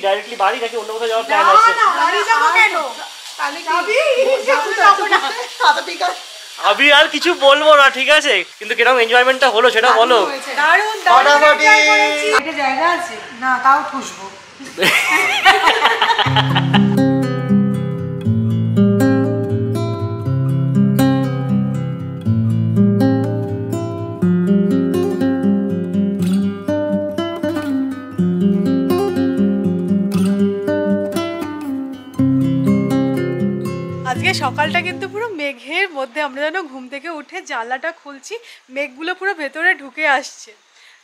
Directly বাড়ি নাকি অন্য কোথাও যাওয়ার প্ল্যান আছে? না বাড়ি যাব কেন? তাহলে কি আমি আর কিছু বলবো না, ঠিক আছে? কিন্তু কিরকম এনজয়মেন্টটা হলো সেটা বলো। দারুণ দারুণ এনজয় করেছি। এটা জায়গা আছে না, তাও খুশবো। আজকে সকালটা কিন্তু পুরো মেঘের মধ্যে, আমরা যেন ঘুম থেকে উঠে জানলাটা খুলছি, মেঘগুলো পুরো ভেতরে ঢুকে আসছে।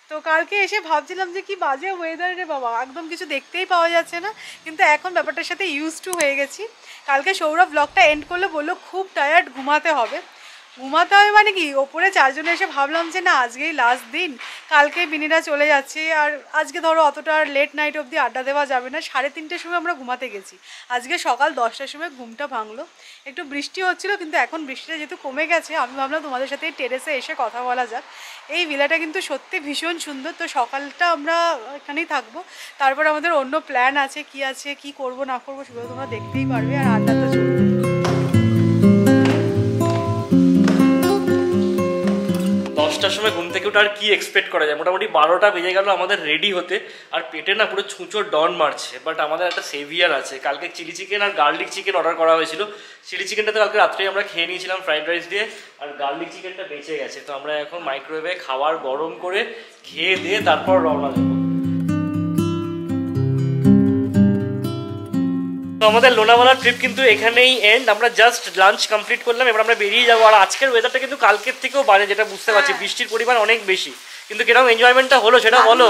তো কালকে এসে ভাবছিলাম যে কি বাজে ওয়েদার রে বাবা, একদম কিছু দেখতেই পাওয়া যাচ্ছে না, কিন্তু এখন ব্যাপারটার সাথে ইউজ টু হয়ে গেছি। কালকে সৌরভ ব্লগটা এন্ড করলে বললো খুব টায়ার্ড, ঘুমাতে হবে মানে কি, ওপরে চারজনে এসে ভাবলাম যে না আজকেই লাস্ট দিন, কালকে বিনিরা চলে যাচ্ছে, আর আজকে ধরো অতটা লেট নাইট অবধি আড্ডা দেওয়া যাবে না। 3:30-র সময় আমরা ঘুমাতে গেছি, আজকে সকাল 10টার সময় ঘুমটা ভাঙলো। একটু বৃষ্টি হচ্ছিলো, কিন্তু এখন বৃষ্টিটা যেহেতু কমে গেছে, আমি ভাবলাম তোমাদের সাথে টেরেসে এসে কথা বলা যাক। এই ভিলাটা কিন্তু সত্যি ভীষণ সুন্দর। তো সকালটা আমরা এখানেই থাকবো, তারপর আমাদের অন্য প্ল্যান আছে, কি করব না করবো সেগুলো তোমরা দেখতেই পারবে, আর আড্ডা তো চলবে। 10টার সময় ঘুম থেকে উঠে আর কি এক্সপেক্ট করা যায়? মোটামুটি 12টা বেজে গেল আমাদের রেডি হতে, আর পেটে না পুরো ছুঁচোর ডন মারছে। বাট আমাদের একটা সেভিয়ার আছে, কালকে চিলি চিকেন আর গার্লিক চিকেন অর্ডার করা হয়েছিল। চিলি চিকেনটা তো কালকে রাত্রেই আমরা খেয়ে নিয়েছিলাম ফ্রাইড রাইস দিয়ে, আর গার্লিক চিকেনটা বেঁচে গেছে। তো আমরা এখন মাইক্রোওয়েভে খাবার গরম করে খেয়ে দিয়ে তারপর রওনা দেবো। আমাদের লোনাভালা ট্রিপ কিন্তু এখানেই এন্ড। আমরা জাস্ট লাঞ্চ কমপ্লিট করলাম, এবার আমরা বেরিয়ে যাবো। আর আজকের ওয়েদারটা কিন্তু কালকের থেকেও বাজে, যেটা বুঝতে পারছি, বৃষ্টির পরিমাণ অনেক বেশি। কিন্তু কিরকম এনজয়মেন্টটা হলো সেটা বলো।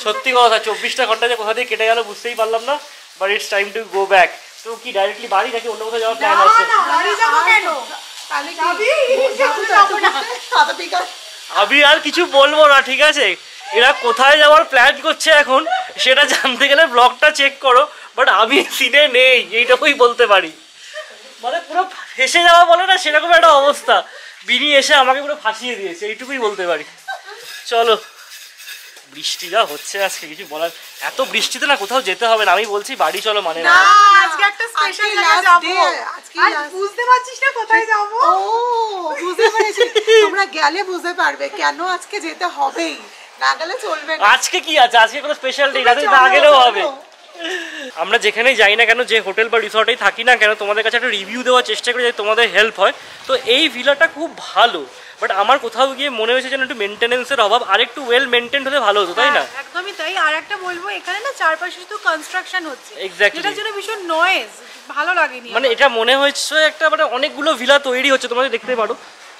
সত্যি কথা, 24টা ঘন্টা যে কোথা দিয়ে কেটে গেল বুঝতেই পারলাম না। But it's time to go back. তো কি ডাইরেক্টলি বাড়ি নাকি অন্য কোথাও যাওয়ার প্ল্যান আছে? আমি আর কিছু বলবো না, ঠিক আছে? এরা কোথায় যাওয়ার প্ল্যান করছে এখন সেটা জানতে গেলে ব্লগটা চেক করো। বাট আমি সিনে নেই, এইটুকুই বলতে পারি। মানে পুরো ফেসে যাওয়া বলে না, সেরকম একটা অবস্থা। বিনি এসে আমাকে পুরো ফাঁসিয়ে দিয়েছে, এইটুকুই বলতে পারি। চলো, বৃষ্টি যা হচ্ছে আজকে কিছু বলার, এত বৃষ্টিতে না কোথাও যেতে হবে না। আমি বলছি বাড়ি চলো, মানে না আজকে একটা স্পেশাল জায়গায় যাব। আজ বুঝতে পারছিস না কোথায় যাব? ও বুঝতে পেরেছি, তোমরা গেলে বুঝতে পারবে কেন আজকে যেতে হবেই, না গেলে চলবে না। আজকে কি আছে? আজকে কোনো স্পেশাল ডে না গেলেও হবে। আমরা যেখানেই যাই না কেন, যে হোটেল বা রিসর্টেই থাকি না কেন, তোমাদের কাছে একটা রিভিউ দেওয়ার চেষ্টা করি যাতে তোমাদের হেল্প হয়। তো এই ভিলাটা খুব ভালো, বাট আমার কোথাও গিয়ে মনে হয়েছে যেন একটু মেনটেনেন্সের অভাব, আর একটু ওয়েল মেনটেন্ড হলে ভালো হতো, তাই না? একদমই তাই। আর একটা বলবো, এখানে না চারপাশে শুধু কনস্ট্রাকশন হচ্ছে, এক্স্যাক্টলি, যেটার জন্য ভীষণ নয়েজ, ভালো লাগেনি। মানে এটা মনে হচ্ছে একটা, মানে অনেকগুলো ভিলা তৈরি হচ্ছে, তোমরা দেখতে পারো,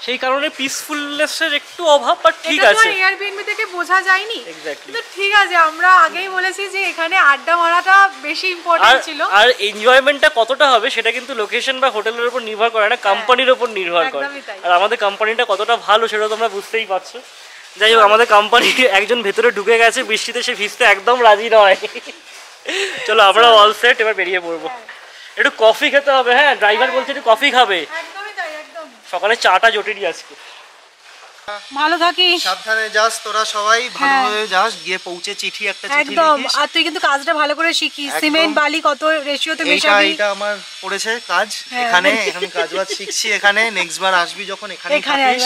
সেই কারণে পিসফুলনেসের একটু অভাব। বাট ঠিক আছে, এটা এয়ারবিএনবি থেকে বোঝা যায়নি। এক্স্যাক্টলি, কিন্তু ঠিক আছে, আমরা আগেই বলেছি যে এখানে আড্ডা মারাটা বেশি ইম্পর্টেন্ট ছিল। আর এনজয়মেন্টটা কতটা হবে সেটা কিন্তু লোকেশন বা হোটেলের উপর নির্ভর করে না, কোম্পানির উপর নির্ভর করে। আর আমাদের কোম্পানিটা কতটা ভালো সেটা তোমরা বুঝতেই পারছো। যাই হোক, আমাদের কোম্পানির একজন ভেতরে ঢুকে গেছে বৃষ্টিতে, সে ভিজতে একদম রাজি নয়। চলো, আমরা অল সেট, এবার বেরিয়ে পড়বো। একটু কফি খেতে হবে। হ্যাঁ, ড্রাইভার বলছে একটু কফি খাবে। সকালে চাটা জটিনি আজকে। ভালো থাকিস, সাবধানে যাস তোরা সবাই, ভালোভাবে যাস, গিয়ে পৌঁছে চিঠি একটা চিঠি একদম। আর তুই কিন্তু কাজটা ভালো করে শিখিস, সিমেন্ট বালি কত রেশিওতে মেশাবি। এটা আমার পড়েছে কাজ এখানে, আমি কাজবাজ শিখছি এখানে। নেক্সট বার আসবি যখন এখানে থাকিস,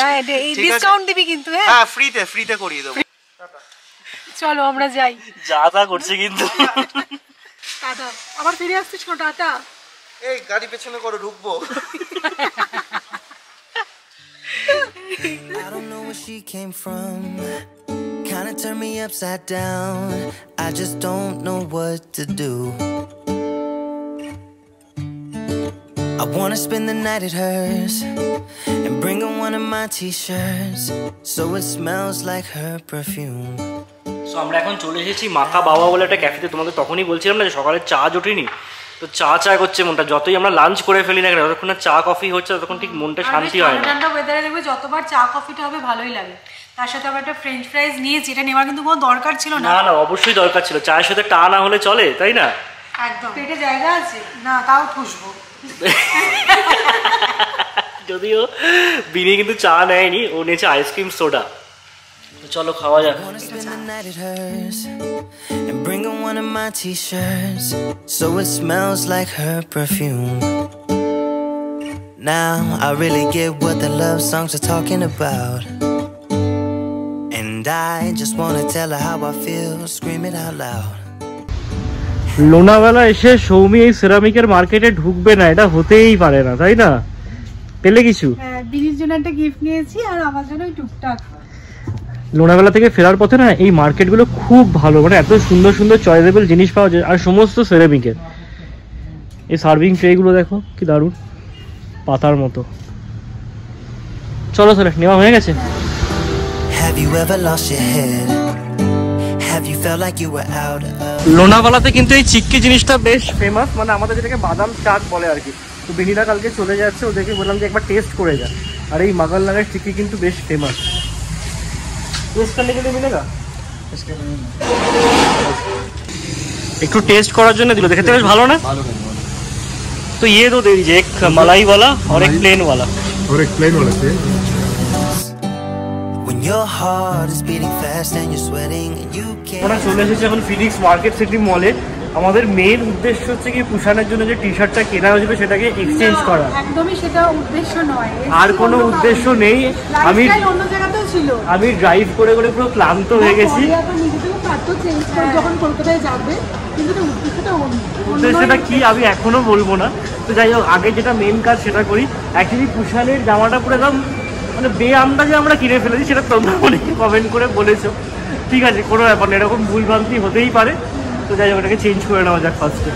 ডিসকাউন্ট দিবি কিন্তু। হ্যাঁ, ফ্রিতে করিয়ে দেব। চলো আমরা যাই। যা তা করছে কিন্তু। টাটা, আবার ফিরে আসছিস না? টাটা। এই গাড়ি পেছনে করে ঢুকবো। I don't know where she came from, kinda turned me upside down. I just don't know what to do. I wanna spend the night at hers and bring her one of my t-shirts so it smells like her perfume. So আমরা এখন চলে এসেছি মাকা বাবা বলে একটা ক্যাফেতে। তোমাদের তখনই বলছিলাম না যে সকালে চা জোটেনি, তো চা করছে মনটা। যতই আমরা লাঞ্চ করে ফেলি না কেন, যতক্ষণ না চা কফি হচ্ছে ততক্ষণ ঠিক মনটা শান্তি হয় না। ঠান্ডা ওয়েদারে দেখবে যতবার চা কফিটা হবে ভালোই লাগে। তার সাথে আবার একটা ফ্রেঞ্চ ফ্রাইজ নিয়েছি, এটা নেওয়ার কিন্তু কোনো দরকার ছিল না। না, অবশ্যই দরকার ছিল। চায়ের সাথে টা না হলে চলে, তাই না? একদম। পেটে জায়গা আছে না, তাও খুশবো। যদিও বিনি কিন্তু চা নেয়নি, ও নিয়েছে আইসক্রিম সোডা। তো চলো খাওয়া যাক। I wanna spend the night at hers and bring her one of my t-shirts so it smells like her perfume. Now I really get what the love songs are talking about, and I just wanna tell her how I feel, scream it out loud. Lonavala এসে সৌমি এই সেরামিকের মার্কেটে ঢুকবে না, এটা হতেই পারে না, তাই না? পেলে কিছু? হ্যাঁ, বিনির জন্য একটা গিফট নিয়েছি আর আমার জন্য টুকটাক। লোনাভালা থেকে ফেরার পথে না এই মার্কেটগুলো খুব ভালো, মানে এত সুন্দর সুন্দর চয়েসেবল জিনিস পাওয়া যায়, আর সমস্ত সেরামিকের। এই সার্ভিং ট্রেগুলো দেখো কি দারুণ, পাতার মতো। চলো চলো, নেওয়া হয়ে গেছে। Have you ever lost your head? Have you felt like you were out of লোনাভালাতে কিন্তু এই চিক্কি জিনিসটা বেশ ফেমাস, মানে আমাদের যেটাকে বাদাম চাট বলে আর কি। তো বেনিরা কালকে চলে যাচ্ছে, ওদেরকে বললাম যে একবার টেস্ট করে যা। আর এই মাগাল্লানের চিক্কি কিন্তু বেশ ফেমাস। একটু টেস্ট করার জন্য দিল, দেখতে বেশ ভালো না? তো ये दो दे दीजिए, एक मलाई वाला और एक प्लेन वाला। और एक प्लेन वाला चाहिए। when your heart is beating fast and you're sweating and you আমরা can't চলে এসেছি এখন ফিনিক্স মার্কেট সিটি মলে। আমাদের মেইন উদ্দেশ্য হচ্ছে কি পুষানের জন্য যে টি শার্টটা কেনা হয়েছিল সেটাকে এক্সচেঞ্জ করা, একদমই সেটা উদ্দেশ্য নয়, আর কোনো উদ্দেশ্য নেই। আমি অন্য জায়গাতেও ছিল। আমি ড্রাইভ করে করে পুরো ক্লান্ত হয়ে গেছি। যখন কলকাতায় যাবে কিন্তু উদ্দেশ্যটা কি আমি এখনো বলবো না। তো যাই হোক, আগে যেটা মেন কাজ সেটা করি। অ্যাকচুয়ালি পুষানের জামাটা পুরো একদম মানে বেআন্দাজে আমরা কিনে ফেলেছি, সেটা তোমরা অনেকে কমেন্ট করে বলেছো। ঠিক আছে, কোনো ব্যাপার না, এরকম ভুলভ্রান্তি হতেই পারে। তো যাই হোক, এটাকে চেঞ্জ করে নেওয়া যাক ফার্স্টে।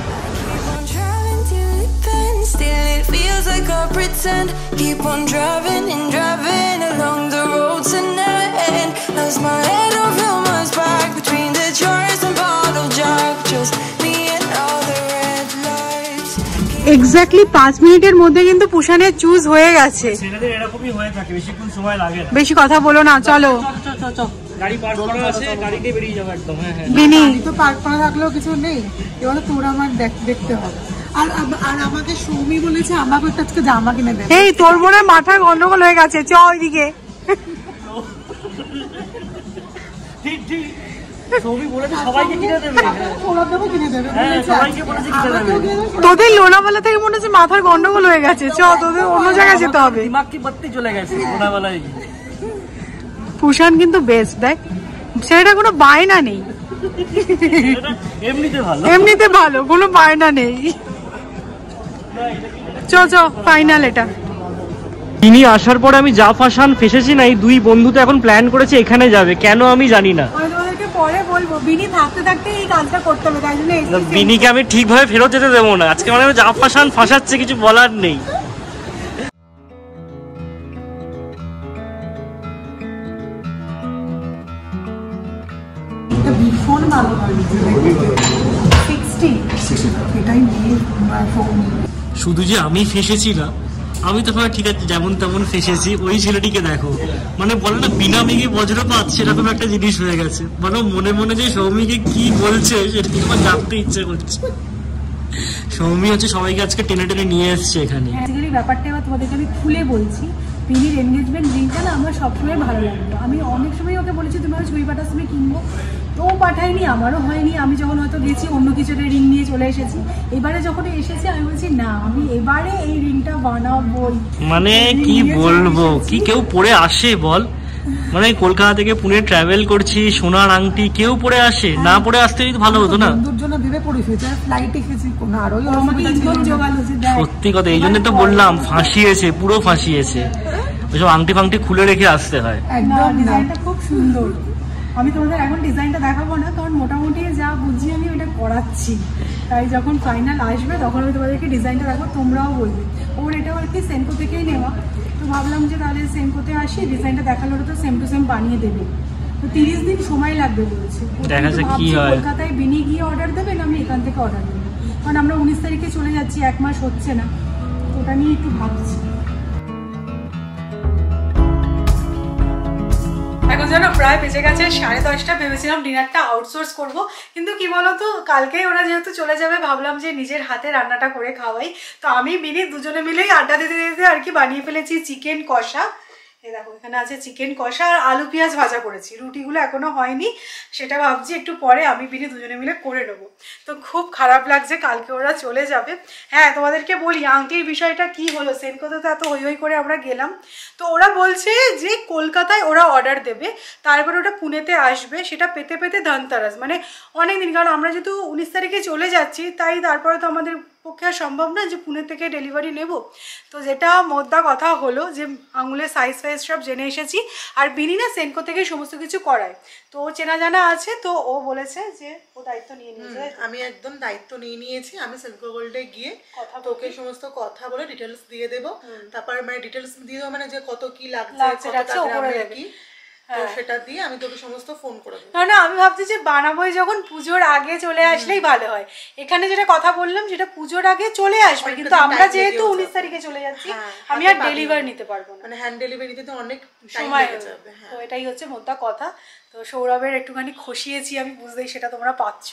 keep on driving and driving along the road tonight. Lost my head over my back between the jars and bottle jack. Just me and all the red lights. Exactly 5 মিনিটের মধ্যে কিন্তু পুষানের চুজ হয়ে গেছে। ছেলেদের এরকমই হয়ে থাকে, বেশিক্ষণ সময় লাগে না। বেশি কথা বলো না, চলো। গাড়ি পার্ক করা আছে, গাড়িতে বেরিয়ে যাবো একদম। হ্যাঁ হ্যাঁ, বিনি তো পার্ক করা থাকলেও কিছু নেই, এবার তোর আমার দেখতে হবে। আর আমাকে সৌমি বলেছে আমাকে একটা আজকে জামা কিনে দেবে। এই তোর মনে মাথার গন্ডগোল হয়ে গেছে, চ ওইদিকে। ঠিক ঠিক, সৌমি বলেছে সবাইকে কিনে দেবে। ওরা দেবো কিনে দেবে, হ্যাঁ, সবাইকে বলেছে কিনে দেবে। তোদের লোনাভালা থেকে মনে হচ্ছে মাথার গন্ডগোল হয়ে গেছে, চ তোদের অন্য জায়গায় যেতে হবে। দিমাগ কি বাত্তি চলে গেছে লোনাভালায় গিয়ে। পুষান কিন্তু বেস্ট, দেখ সেটা কোনো বায়না নেই, এমনিতে ভালো, এমনিতে ভালো, কোনো বায়না নেই। চ চ ফাইনাল এটা। তিনি আসার পরে আমি যা ফাঁসান ফেসেছি না, এই দুই বন্ধু তো এখন প্ল্যান করেছে এখানে যাবে, কেন আমি জানি না। আমি তোমাদেরকে পরে বলবো, বিনি থাকতে থাকতে এই কাজটা করতে হবে, তাই জন্য বিনিকে আমি ঠিকভাবে ফেরত যেতে দেবো না আজকে, মানে যা ফাঁসান ফাঁসাচ্ছে, কিছু বলার নেই। ভীষণ ভালো লাগছে, 60 এটাই নিয়ে সৌমি। শুধু যে আমি ফেসেছি না, আমি তো ঠিক আছে যেমন তেমন ফেসেছি। ওই ছেলেটিকে দেখো, মানে বলে না বিনা মেঘে বজ্রপাত, সেরকম একটা জিনিস হয়ে গেছে। মানে মনে মনে যে সৌমিকে কি বলছে সেটা আমার জানতে ইচ্ছে করছে। সৌমি হচ্ছে সবাইকে আজকে টেনে টেনে নিয়ে এসছে এখানে। অ্যাকচুয়ালি ব্যাপারটা এবার তোমাদেরকে আমি খুলে বলছি। বিনির এনগেজমেন্ট রিংটা না আমার সবসময় ভালো লাগতো, আমি অনেক সময় ওকে বলেছি তুমি আমার ছবি পাঠার সময় কিনবো, তো ও পাঠায়নি, আমারও হয়নি। আমি যখন হয়তো গেছি অন্য কিছু একটা রিং নিয়ে চলে এসেছি, এবারে যখন এসেছি আমি বলছি না আমি এবারে এই রিংটা বানাবোই। মানে কি বলবো, কি কেউ পরে আসে বল? মানে কলকাতা থেকে পুনে ট্রাভেল করছি, সোনার আংটি কেউ পরে আসে? না পরে আসতে ভালো হতো না? বন্ধুর জন্য ভেবে পড়ে ফেলছে, ফ্লাইটে এসেছি কোনো আরো সত্যি কথা, এই জন্য তো বললাম ফাঁসিয়েছে, পুরো ফাঁসিয়েছে। ওইসব আংটি ফাংটি খুলে রেখে আসতে হয়। একদম ডিজাইনটা খুব সুন্দর। আমি তোমাদের এখন ডিজাইনটা দেখাবো না, কারণ মোটামুটি যা বুঝি আমি ওটা করাচ্ছি, তাই যখন ফাইনাল আসবে তখন আমি তোমাদেরকে ডিজাইনটা দেখাবো, তোমরাও বলবে। ওর এটাও আর কি সেনকো থেকেই নেওয়া, তো ভাবলাম যে তাহলে সেনকোতে আসি, ডিজাইনটা দেখালে ওটা তো সেম টু সেম বানিয়ে দেবে। তো 30 দিন সময় লাগবে বলছে। দেখা যাক কি হয়। কলকাতায় বিনি গিয়ে অর্ডার দেবে না আমি এখান থেকে অর্ডার দেবো, কারণ আমরা 19 তারিখে চলে যাচ্ছি, 1 মাস হচ্ছে না, ওটা নিয়ে একটু ভাবছি। এখন যেন প্রায় বেজে গেছে 10:30। ভেবেছিলাম ডিনারটা আউটসোর্স করব, কিন্তু কি বলতো কালকেই ওরা যেহেতু চলে যাবে ভাবলাম যে নিজের হাতে রান্নাটা করে খাওয়াই। তো আমি বিনি দুজনে মিলেই আড্ডা দিতে দিতে আর কি বানিয়ে ফেলেছি চিকেন কষা। এই দেখো এখানে আছে চিকেন কষা আর আলু পেঁয়াজ ভাজা করেছি, রুটিগুলো এখনো হয়নি, সেটা ভাবছি একটু পরে আমি বিনি দুজনে মিলে করে নেবো। তো খুব খারাপ লাগছে, কালকে ওরা চলে যাবে। হ্যাঁ তোমাদেরকে বলি আংটির বিষয়টা কি হলো, সেনকোতে তো এত হই হই করে আমরা গেলাম, তো ওরা বলছে যে কলকাতায় ওরা অর্ডার দেবে, তারপরে ওটা পুনেতে আসবে, সেটা পেতে পেতে ধনতেরাস মানে অনেক দিন, কারণ আমরা যেহেতু 19 তারিখে চলে যাচ্ছি তাই তারপরে তো আমাদের পক্ষে আর সম্ভব না যে পুনে থেকে ডেলিভারি নেব। তো যেটা মোদ্দা কথা হলো যে আঙুলের সাইজ ফাইজ সব জেনে এসেছি, আর বিনি না সেনকো থেকে সমস্ত কিছু করায়, তো ও চেনা জানা আছে, তো ও বলেছে যে ও দায়িত্ব নিয়ে নিয়েছে। আমি একদম দায়িত্ব নিয়ে নিয়েছি, আমি সেনকো গোল্ডে গিয়ে তোকে সমস্ত কথা বলে ডিটেলস দিয়ে দেবো, তারপর মানে ডিটেলস দিয়ে দেবো মানে যে কত কি লাগছে কি, তো সেটা দিয়ে আমি তোকে সমস্ত ফোন করে দেবো। না আমি ভাবছি যে বানাবোই যখন পুজোর আগে চলে আসলেই ভালো হয়। এখানে যেটা কথা বললাম সেটা পুজোর আগে চলে আসবে, কিন্তু আমরা যেহেতু 19 তারিখে চলে যাচ্ছি আমি আর ডেলিভারি নিতে পারবো না, মানে হ্যান্ড ডেলিভারি নিতে তো অনেক সময় লেগে যাবে। তো এটাই হচ্ছে মোদ্দা কথা। তো সৌরভের একটুখানি খসিয়েছি আমি, বুঝতেই সেটা তোমরা পাচ্ছ,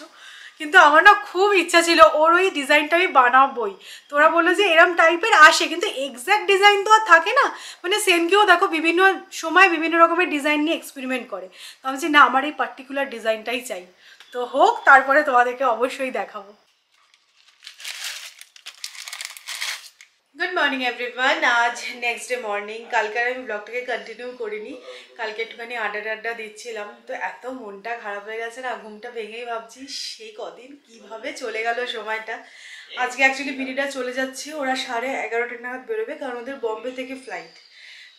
কিন্তু আমার না খুব ইচ্ছা ছিল ওর ওই ডিজাইনটা আমি বানাবোই। তোরা বললো যে এরম টাইপের আসে, কিন্তু এক্স্যাক্ট ডিজাইন তো আর থাকে না, মানে সেনকেও দেখো বিভিন্ন সময় বিভিন্ন রকমের ডিজাইন নিয়ে এক্সপেরিমেন্ট করে, তো আমি বলছি না আমার এই পার্টিকুলার ডিজাইনটাই চাই, তো হোক তারপরে তোমাদেরকে অবশ্যই দেখাবো। গুড মর্নিং এভরিওয়ান, আজ নেক্সট ডে মর্নিং। কালকে আমি ব্লগটাকে কন্টিনিউ করিনি, কালকে একটুখানি আড্ডা দিচ্ছিলাম, তো এত মনটা খারাপ হয়ে গেছে না, ঘুমটা ভেঙেই ভাবছি সেই কদিন কিভাবে চলে গেল সময়টা। আজকে অ্যাকচুয়ালি বিনিটা চলে যাচ্ছে, ওরা 11:30 নাগাদ বেরোবে, কারণ ওদের বম্বে থেকে ফ্লাইট।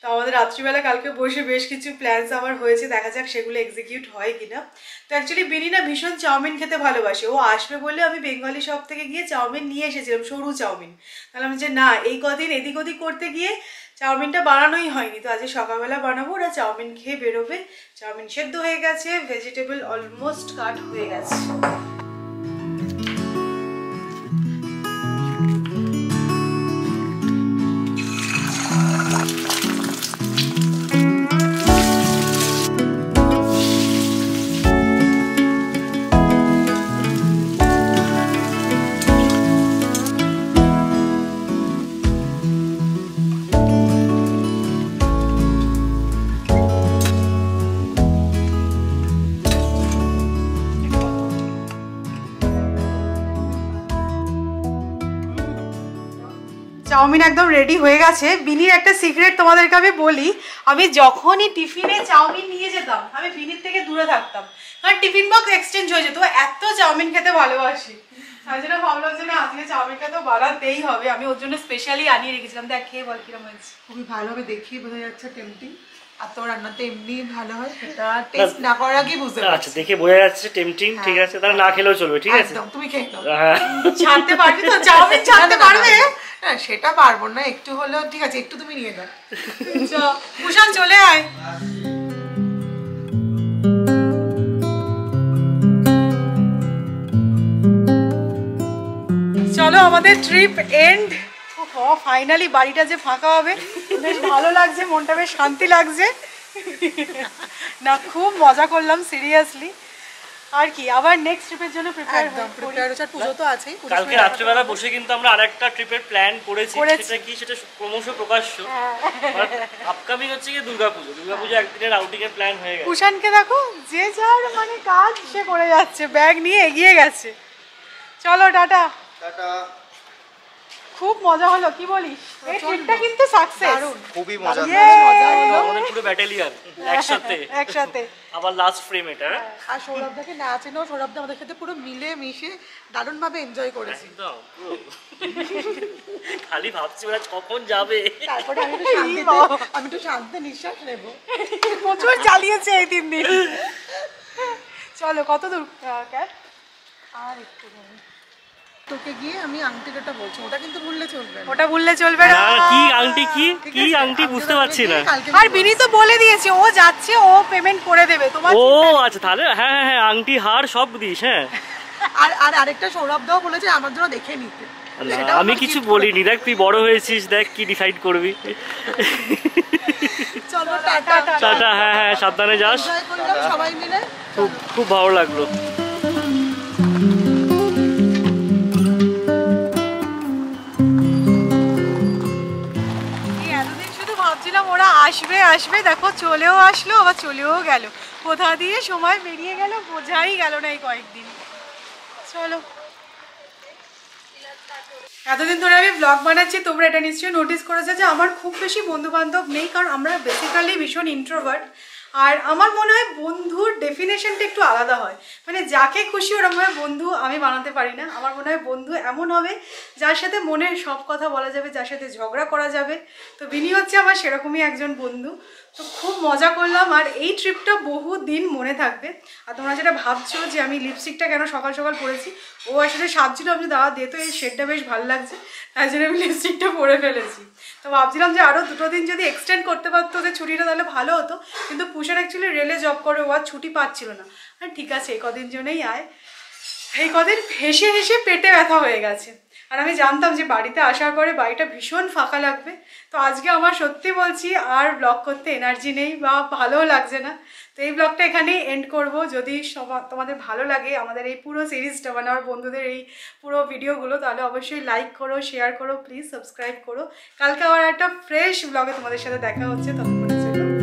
তো আমাদের রাত্রিবেলা কালকে বসে বেশ কিছু প্ল্যানস আমার হয়েছে, দেখা যাক সেগুলো এক্সিকিউট হয় কিনা। তো অ্যাকচুয়ালি বিনি না ভীষণ চাউমিন খেতে ভালোবাসে, ও আসবে বলে আমি বেঙ্গলি শপ থেকে গিয়ে চাউমিন নিয়ে এসেছিলাম, সরু চাউমিন। তাহলে আমি যে না এই কদিন এদিক ওদিক করতে গিয়ে চাউমিনটা বানানোই হয়নি, তো আজকে সকালবেলা বানাবো, ওরা চাউমিন খেয়ে বেরোবে। চাউমিন সেদ্ধ হয়ে গেছে, ভেজিটেবল অলমোস্ট কাট হয়ে গেছে। চাউমিন একদম রেডি হয়ে গেছে। বিনির একটা সিক্রেট তোমাদেরকে আমি বলি, আমি যখনই টিফিনে চাউমিন নিয়ে যেতাম আমি বিনির থেকে দূরে থাকতাম, কারণ টিফিন বক্স এক্সচেঞ্জ হয়ে যেত, এত চাউমিন খেতে ভালোবাসি। তাই জন্য ভাবলাম যে না আজকে চাউমিনটা তো বানাতেই হবে, আমি ওর জন্য স্পেশালি আনিয়ে রেখেছিলাম। দেখ খেয়ে বল কিরম হয়েছে। খুবই ভালো হবে, দেখিয়ে বোঝা যাচ্ছে টেম্পটিং, আর তোর রান্নাতে এমনি ভালো হয়, সেটা টেস্ট না করার আগেই বুঝতে পারছি। আচ্ছা দেখে বোঝা যাচ্ছে টেম্পটিং, ঠিক আছে, তাহলে না খেলেও চলবে, ঠিক আছে, একদম তুমি খেয়ে নাও। ছাড়তে পারবি তো, চাউমিন ছাড়তে পারবে? না সেটা পারবো না, একটু হলেও ঠিক আছে, একটু তুমি নিয়ে নাও। কুশান চলে আয়। চলো আমাদের ট্রিপ এন্ড, ফাইনালি বাড়িটা যে ফাঁকা হবে বেশ ভালো লাগছে, মনটা বেশ শান্তি লাগছে না, খুব মজা করলাম সিরিয়াসলি। আর কি আবার নেক্সট ট্রিপের জন্য প্রিপেয়ার হচ্ছে, পুজো তো আছেই। কালকে রাত্রিবেলা বসে কিন্তু আমরা আরেকটা ট্রিপের প্ল্যান করেছি, সেটা কি সেটা ক্রমশ প্রকাশ্য। আপকামিং হচ্ছে কি দুর্গাপুজো একদিনের আউটিং এর প্ল্যান হয়ে গেছে। কুশানকে দেখো যে যার মানে কাজ সে করে যাচ্ছে, ব্যাগ নিয়ে এগিয়ে গেছে। চলো টাটা। খুব মজা হলো, কি বলিস? এই ট্রিপটা কিন্তু সাকসেস, খুবই মজা আমাদের পুরো ব্যাটালিয়ন একসাথে আবার লাস্ট ফ্রেম এটা। আর সৌরভদাকে না চেনো, সৌরভদা আমাদের সাথে পুরো মিলে মিশে দারুণ ভাবে এনজয় করেছি। একদম খালি ভাবছি ওরা কখন যাবে, তারপরে আমি একটু শান্তি নিঃশ্বাস নেব। প্রচুর চালিয়েছে এই 3 দিন। চলো কত দূর ক্যাব? আর একটু তোকে গিয়ে আমি আংটিটা বলছি, ওটা কিন্তু ভুললে চলবে না। ওটা ভুললে চলবে না। কি আংটি, কি আংটি বুঝতে পারছি না। আর বিনি তো বলে দিয়েছে ও যাচ্ছে, ও পেমেন্ট করে দেবে তোমার। ও আচ্ছা তাহলে হ্যাঁ আংটি হার সব দিস। হ্যাঁ আর আরেকটা সৌরভদাও বলেছে আমার জন্য দেখে নিতে। আমি কিছু বলিনি, দেখ তুই বড় হয়েছিস, দেখ কি ডিসাইড করবি। চলো টাটা টাটা। হ্যাঁ সাবধানে যাস। সবাই মিলে খুব ভালো লাগলো। ওরা আসবে আসবে, দেখো চলেও আসলো আবার চলেও গেল, কোথা দিয়ে সময় বেরিয়ে গেল বোঝাই গেল না এই কয়েকদিন। চলো, এতদিন ধরে আমি ব্লগ বানাচ্ছি, তোমরা এটা নিশ্চয়ই নোটিস করেছো যে আমার খুব বেশি বন্ধু বান্ধব নেই, কারণ আমরা বেসিক্যালি ভীষণ ইন্ট্রোভার্ট। আর আমার মনে হয় বন্ধুর ডেফিনেশনটা একটু আলাদা হয়, মানে যাকে খুশি ওরকমভাবে বন্ধু আমি বানাতে পারি না। আমার মনে হয় বন্ধু এমন হবে যার সাথে মনের সব কথা বলা যাবে, যার সাথে ঝগড়া করা যাবে। তো বিনি হচ্ছে আমার সেরকমই একজন বন্ধু। তো খুব মজা করলাম, আর এই ট্রিপটা বহু দিন মনে থাকবে। আর তোমরা যেটা ভাবছো যে আমি লিপস্টিকটা কেন সকাল সকাল পরেছি, ও আসলে সাজছিল, আমি দাঁড়া দে তো এই শেডটা বেশ ভালো লাগছে, তাই জন্য আমি লিপস্টিকটা পরে ফেলেছি। তো ভাবছিলাম যে আরও 2 দিন যদি এক্সটেন্ড করতে পারতো যে ছুটিটা, তাহলে ভালো হতো। কিন্তু পুষার অ্যাকচুয়ালি রেলে জব করে, ও আর ছুটি পাচ্ছিল না। আর ঠিক আছে, এই কদিন জন্যই আয়। এই কদিন হেসে হেসে পেটে ব্যথা হয়ে গেছে, আর আমি জানতাম যে বাড়িতে আসার পরে বাড়িটা ভীষণ ফাঁকা লাগবে। তো আজকে আমার সত্যি বলছি আর ব্লগ করতে এনার্জি নেই বা ভালোও লাগছে না। তো এই ব্লগটা এখানেই এন্ড করব। যদি তোমাদের ভালো লাগে আমাদের এই পুরো সিরিজটা, মানে আমার বন্ধুদের এই পুরো ভিডিওগুলো, তাহলে অবশ্যই লাইক করো, শেয়ার করো, প্লিজ সাবস্ক্রাইব করো। কালকে আবার একটা ফ্রেশ ব্লগে তোমাদের সাথে দেখা হচ্ছে, ততক্ষণের জন্য